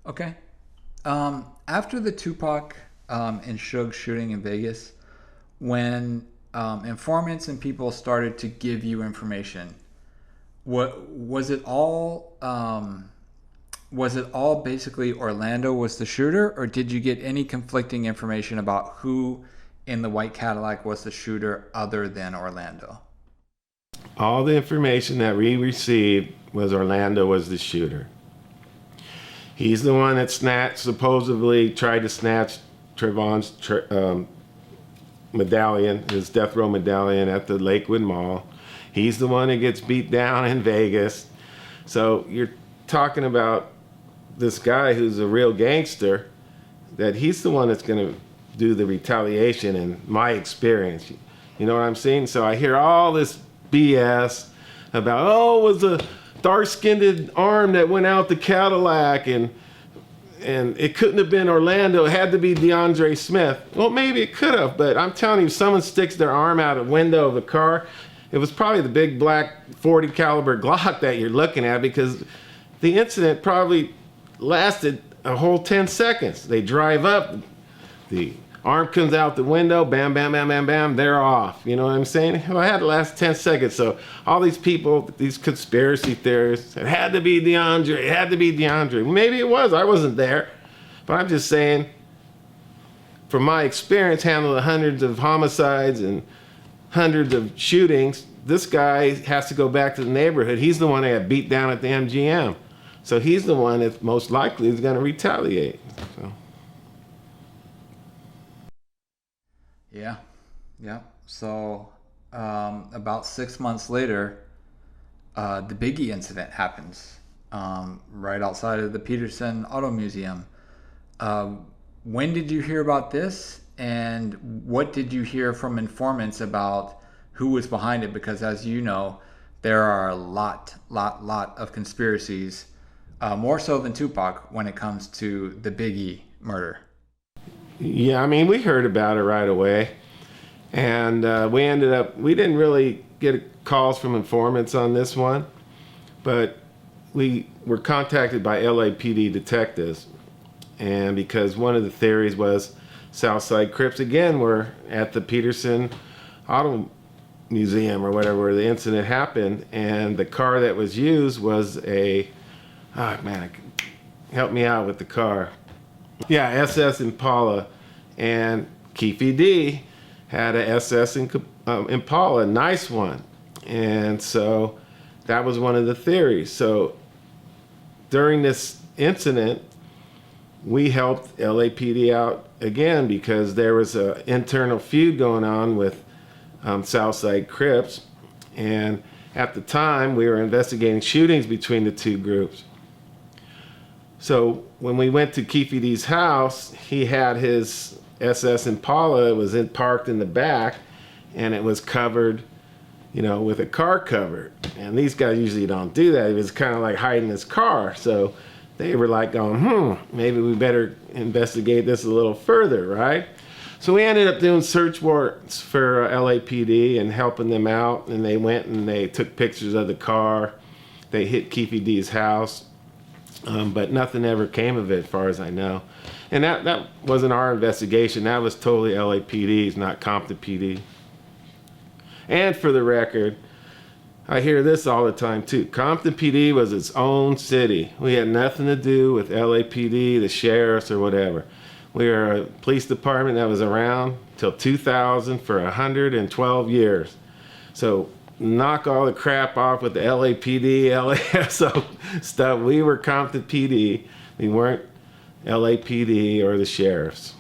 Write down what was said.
Okay. After the Tupac and Suge shooting in Vegas, when informants and people started to give you information, what was it all? Was it all basically Orlando was the shooter, or did you get any conflicting information about who in the white Cadillac was the shooter other than Orlando? All the information that we received was Orlando was the shooter. He's the one that supposedly tried to snatch Trayvon's medallion, his death row medallion at the Lakewood Mall. He's the one that gets beat down in Vegas. So you're talking about this guy who's a real gangster, that he's the one that's going to do the retaliation in my experience. You know what I'm saying? So I hear all this BS about, oh, it was a dark-skinned arm that went out the Cadillac, and it couldn't have been Orlando. It had to be DeAndre Smith. Well, maybe it could have, but I'm telling you, if someone sticks their arm out a window of a car, it was probably the big black 40 caliber Glock that you're looking at, because the incident probably lasted a whole 10 seconds. They drive up, the arm comes out the window, bam, bam, bam, bam, bam, they're off. You know what I'm saying? Well, I had to last 10 seconds. So all these people, these conspiracy theorists, it had to be DeAndre, it had to be DeAndre. Maybe it was, I wasn't there. But I'm just saying, from my experience handling hundreds of homicides and hundreds of shootings, this guy has to go back to the neighborhood. He's the one that got beat down at the MGM. So he's the one that most likely is going to retaliate. So. Yeah, yeah. So about 6 months later, the Biggie incident happens right outside of the Peterson Auto Museum. When did you hear about this, and what did you hear from informants about who was behind it? Because as you know, there are a lot of conspiracies, more so than Tupac, when it comes to the Biggie murder. Yeah, I mean, we heard about it right away, and we didn't really get calls from informants on this one, but we were contacted by LAPD detectives, and because one of the theories was Southside Crips again were at the Peterson Auto Museum or whatever where the incident happened, and the car that was used was help me out with the car. Yeah, SS Impala, and Keefe D had a SS Impala, a nice one, and so that was one of the theories. So during this incident, we helped LAPD out again because there was an internal feud going on with Southside Crips, and at the time we were investigating shootings between the two groups. So when we went to Keefe D's house, he had his SS Impala. It was parked in the back, and it was covered, with a car cover. And these guys usually don't do that. It was kind of like hiding his car. So they were like going, maybe we better investigate this a little further, right? So we ended up doing search warrants for LAPD and helping them out. And they went and they took pictures of the car. They hit Keefe D's house. But nothing ever came of it, as far as I know. And that wasn't our investigation. That was totally LAPD's, not Compton PD. And for the record, I hear this all the time too. Compton PD was its own city. We had nothing to do with LAPD, the sheriffs, or whatever. We were a police department that was around till 2000 for 112 years. So knock all the crap off with the LAPD, LASO stuff. We were Compton PD. We weren't LAPD or the sheriffs.